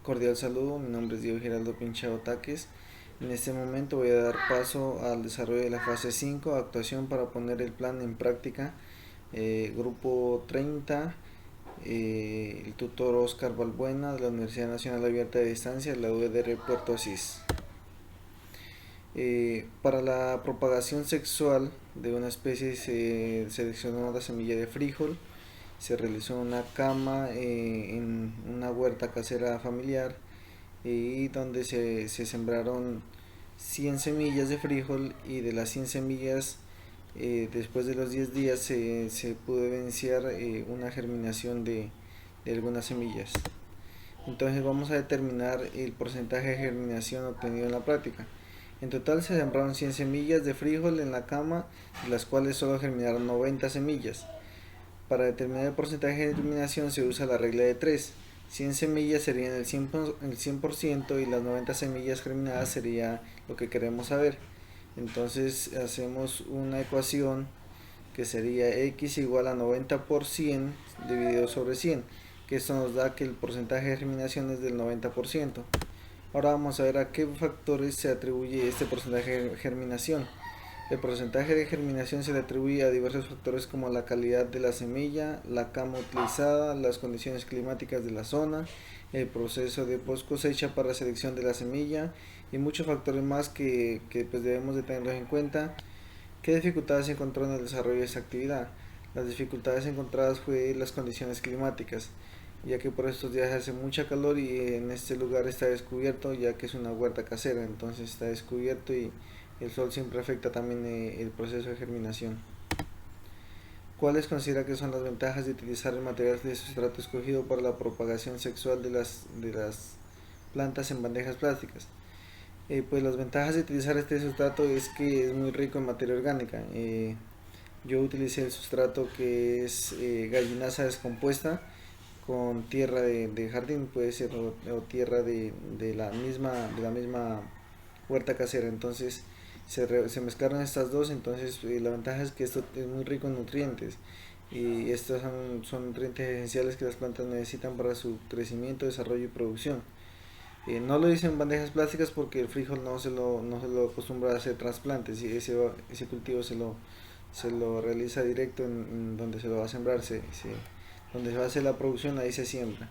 Cordial saludo, mi nombre es Diego Giraldo Pinchao Taques. En este momento voy a dar paso al desarrollo de la fase 5, actuación para poner el plan en práctica. Grupo 30, el tutor Oscar Balbuena de la Universidad Nacional Abierta de Distancia, la UDR Puerto Asís. Para la propagación sexual de una especie se seleccionó la semilla de frijol, se realizó una cama en una huerta casera familiar y donde se sembraron 100 semillas de frijol, y de las 100 semillas después de los 10 días se pudo evidenciar una germinación de algunas semillas. Entonces vamos a determinar el porcentaje de germinación obtenido en la práctica. En total se sembraron 100 semillas de frijol en la cama, de las cuales solo germinaron 90 semillas. Para determinar el porcentaje de germinación se usa la regla de 3. 100 semillas serían el 100% y las 90 semillas germinadas sería lo que queremos saber. Entonces hacemos una ecuación que sería x igual a 90 por 100 dividido sobre 100, que esto nos da que el porcentaje de germinación es del 90%. Ahora vamos a ver a qué factores se atribuye este porcentaje de germinación. El porcentaje de germinación se le atribuye a diversos factores como la calidad de la semilla, la cama utilizada, las condiciones climáticas de la zona, el proceso de post cosecha para selección de la semilla y muchos factores más que pues debemos de tenerlos en cuenta. ¿Qué dificultades se encontró en el desarrollo de esta actividad? Las dificultades encontradas fue las condiciones climáticas, ya que por estos días hace mucha calor y en este lugar está descubierto, ya que es una huerta casera, entonces está descubierto y el sol siempre afecta también el proceso de germinación. ¿Cuáles considera que son las ventajas de utilizar el material de sustrato escogido para la propagación sexual de las plantas en bandejas plásticas? Pues las ventajas de utilizar este sustrato es que es muy rico en materia orgánica. Yo utilicé el sustrato que es gallinaza descompuesta con tierra de jardín, puede ser, o tierra de la misma huerta casera. Entonces se mezclaron estas dos. Entonces la ventaja es que esto es muy rico en nutrientes, y estos son nutrientes esenciales que las plantas necesitan para su crecimiento, desarrollo y producción. No lo hice en bandejas plásticas porque el frijol no se lo acostumbra a hacer trasplantes, y ese cultivo se lo realiza directo en donde se lo va a sembrar, donde se va a hacer la producción, ahí se siembra.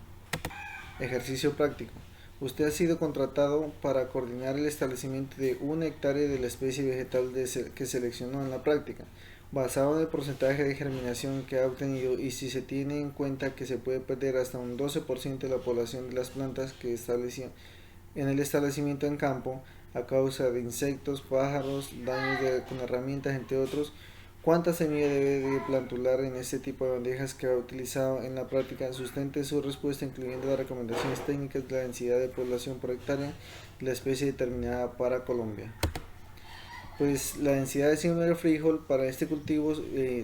Ejercicio práctico. Usted ha sido contratado para coordinar el establecimiento de 1 hectárea de la especie vegetal que seleccionó en la práctica, basado en el porcentaje de germinación que ha obtenido, y si se tiene en cuenta que se puede perder hasta un 12% de la población de las plantas que estableció en el establecimiento en campo a causa de insectos, pájaros, daños con herramientas, entre otros. ¿Cuánta semilla debe de plantular en este tipo de bandejas que ha utilizado en la práctica? Sustente su respuesta incluyendo las recomendaciones técnicas de la densidad de población por hectárea y la especie determinada para Colombia. Pues la densidad de siembra de frijol para este cultivo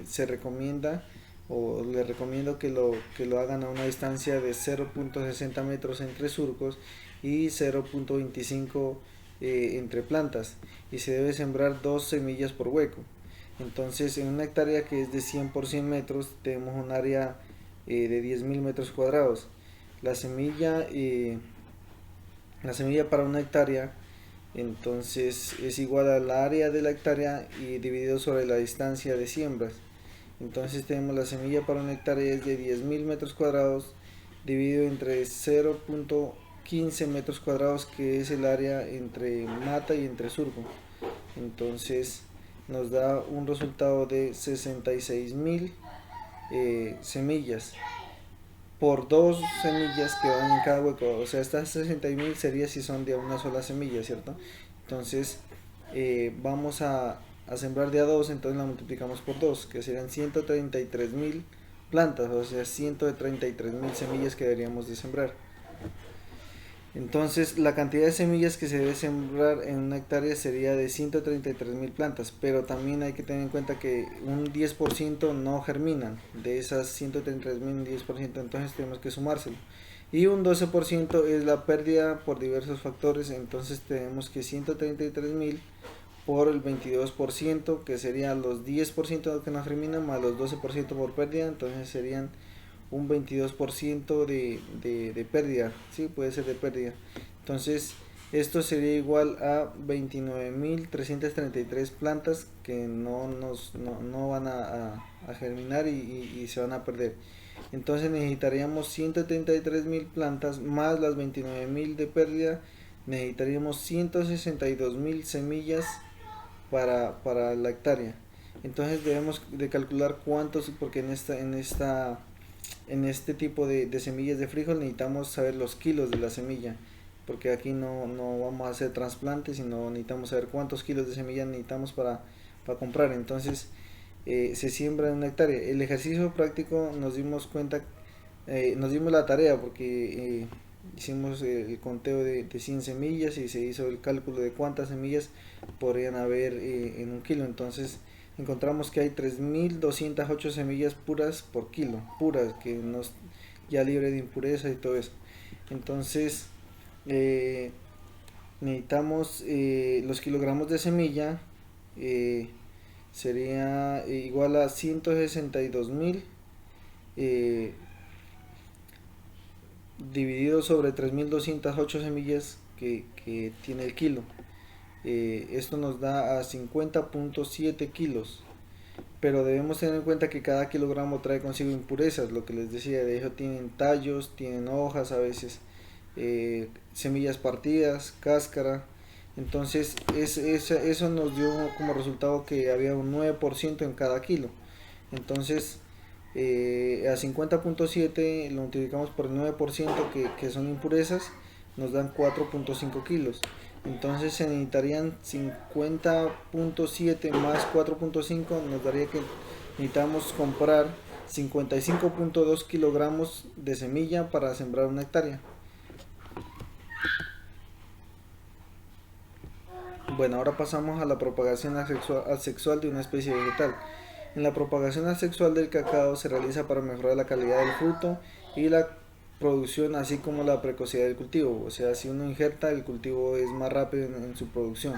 se recomienda, o le recomiendo que lo hagan a una distancia de 0.60 metros entre surcos y 0.25 entre plantas, y se debe sembrar 2 semillas por hueco. Entonces en 1 hectárea que es de 100 por 100 metros tenemos un área de 10.000 metros cuadrados. La semilla, la semilla para 1 hectárea entonces es igual al área de la hectárea y dividido sobre la distancia de siembras. Entonces tenemos la semilla para 1 hectárea es de 10.000 metros cuadrados dividido entre 0.15 metros cuadrados, que es el área entre mata y entre surco. Entonces nos da un resultado de 66.000 semillas por 2 semillas que van en cada hueco. O sea, estas 60.000 sería si son de una sola semilla, ¿cierto? Entonces vamos a sembrar de a dos, entonces la multiplicamos por 2, que serían 133.000 plantas, o sea, 133.000 semillas que deberíamos de sembrar. Entonces la cantidad de semillas que se debe sembrar en 1 hectárea sería de 133.000 plantas, pero también hay que tener en cuenta que un 10% no germinan. De esas 133.000, un 10%, entonces tenemos que sumárselo. Y un 12% es la pérdida por diversos factores, entonces tenemos que 133.000 por el 22%, que serían los 10% que no germinan más los 12% por pérdida, entonces serían un 22% de pérdida, ¿sí? Puede ser de pérdida. Entonces, esto sería igual a 29.333 plantas que no van a germinar y se van a perder. Entonces necesitaríamos 133.000 plantas más las 29.000 de pérdida. Necesitaríamos 162.000 semillas para la hectárea. Entonces debemos de calcular cuántos, porque en este tipo de semillas de frijol necesitamos saber los kilos de la semilla, porque aquí no vamos a hacer trasplantes, sino necesitamos saber cuántos kilos de semilla necesitamos para comprar. Entonces se siembra en una hectárea. El ejercicio práctico nos dimos cuenta, nos dimos la tarea porque hicimos el conteo de 100 semillas y se hizo el cálculo de cuántas semillas podrían haber en un kilo. Entonces encontramos que hay 3.208 semillas puras por kilo, puras, que nos ya libre de impureza y todo eso. Entonces necesitamos los kilogramos de semilla, sería igual a 162.000 dividido sobre 3.208 semillas que tiene el kilo. Esto nos da a 50.7 kilos, pero debemos tener en cuenta que cada kilogramo trae consigo impurezas, lo que les decía. De hecho tienen tallos, tienen hojas a veces, semillas partidas, cáscara. Entonces eso nos dio como resultado que había un 9% en cada kilo. Entonces a 50.7 lo multiplicamos por el 9% que son impurezas, nos dan 4.5 kilos. Entonces se necesitarían 50.7 más 4.5, nos daría que necesitamos comprar 55.2 kilogramos de semilla para sembrar una hectárea. Bueno, ahora pasamos a la propagación asexual de una especie vegetal. En la propagación asexual del cacao se realiza para mejorar la calidad del fruto y la producción, así como la precocidad del cultivo. O sea, si uno injerta, el cultivo es más rápido en su producción.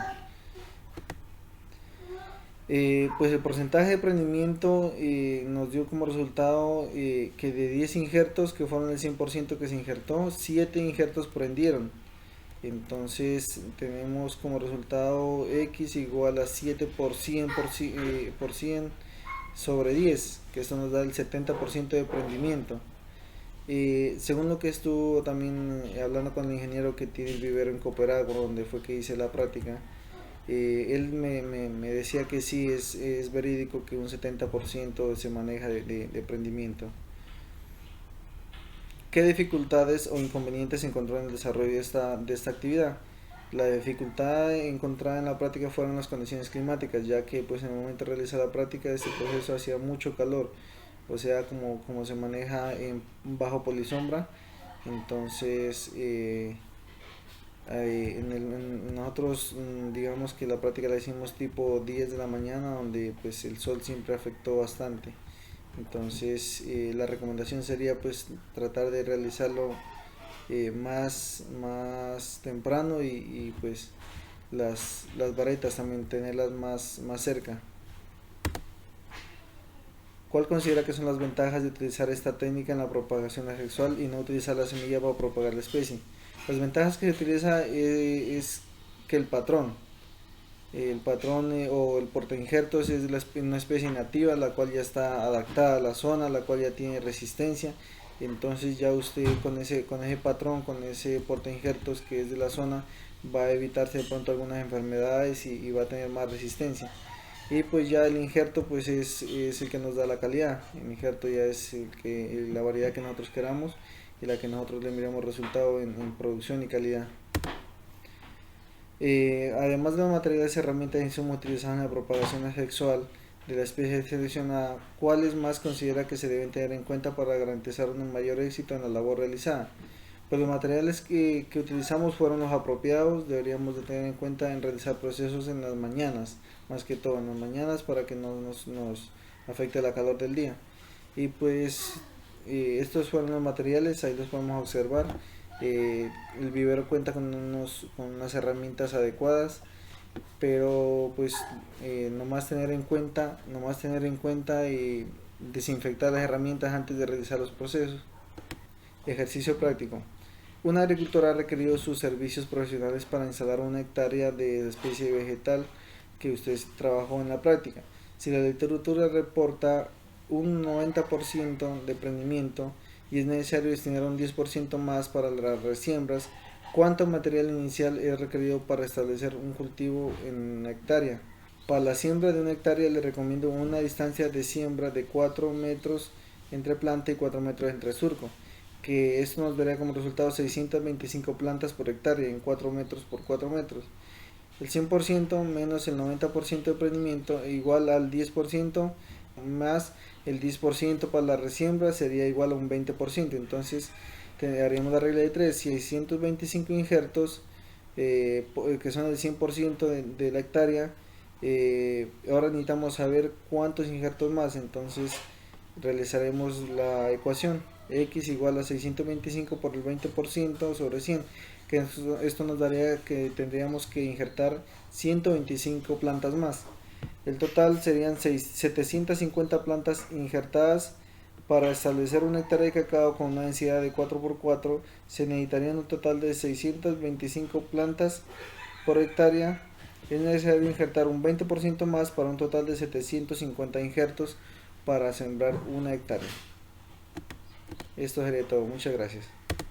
Pues el porcentaje de prendimiento nos dio como resultado que de 10 injertos, que fueron el 100% que se injertó, 7 injertos prendieron. Entonces tenemos como resultado X igual a 7 por 100 sobre 10, que esto nos da el 70% de prendimiento. Según lo que estuvo también hablando con el ingeniero que tiene el vivero en Cooperagro, donde fue que hice la práctica, él me decía que sí, es verídico que un 70% se maneja de prendimiento. ¿Qué dificultades o inconvenientes se encontró en el desarrollo de esta actividad? La dificultad encontrada en la práctica fueron las condiciones climáticas, ya que pues en el momento de realizar la práctica este proceso hacía mucho calor, o sea, como se maneja en bajo polisombra. Entonces nosotros digamos que la práctica la hicimos tipo 10 de la mañana, donde pues el sol siempre afectó bastante. Entonces la recomendación sería pues tratar de realizarlo más temprano y pues las varetas también tenerlas más cerca. ¿Cuál considera que son las ventajas de utilizar esta técnica en la propagación asexual y no utilizar la semilla para propagar la especie? Las ventajas que se utiliza es que el patrón o el portainjertos es una especie nativa, la cual ya está adaptada a la zona, la cual ya tiene resistencia. Entonces ya usted con ese patrón, con ese portainjertos que es de la zona, va a evitarse de pronto algunas enfermedades y va a tener más resistencia. Y pues ya el injerto pues es el que nos da la calidad. El injerto ya es la variedad que nosotros queramos y la que nosotros le miramos resultado en producción y calidad. Además de los materiales, herramientas y insumos utilizados en la propagación asexual de la especie seleccionada, ¿cuáles más considera que se deben tener en cuenta para garantizar un mayor éxito en la labor realizada? Pues los materiales que utilizamos fueron los apropiados. Deberíamos de tener en cuenta en realizar procesos en las mañanas, más que todo en las mañanas, para que no nos afecte la calor del día. Y pues estos fueron los materiales, ahí los podemos observar. El vivero cuenta con unas herramientas adecuadas, pero pues nomás tener en cuenta desinfectar las herramientas antes de realizar los procesos. Ejercicio práctico. Un agricultor ha requerido sus servicios profesionales para instalar una hectárea de especie vegetal que usted trabajó en la práctica. Si la literatura reporta un 90% de prendimiento y es necesario destinar un 10% más para las resiembras, ¿cuánto material inicial es requerido para establecer un cultivo en una hectárea? Para la siembra de una hectárea le recomiendo una distancia de siembra de 4 metros entre planta y 4 metros entre surco, que esto nos daría como resultado 625 plantas por hectárea en 4 metros por 4 metros. El 100% menos el 90% de prendimiento igual al 10% más el 10% para la resiembra sería igual a un 20%. Entonces haríamos la regla de 3, 625 injertos que son el 100% de la hectárea. Ahora necesitamos saber cuántos injertos más, entonces realizaremos la ecuación x igual a 625 por el 20% sobre 100, que esto nos daría que tendríamos que injertar 125 plantas más. El total serían 750 plantas injertadas. Para establecer una hectárea de cacao con una densidad de 4x4 se necesitarían un total de 625 plantas por hectárea. Es necesario injertar un 20% más para un total de 750 injertos para sembrar una hectárea. Esto sería todo. Muchas gracias.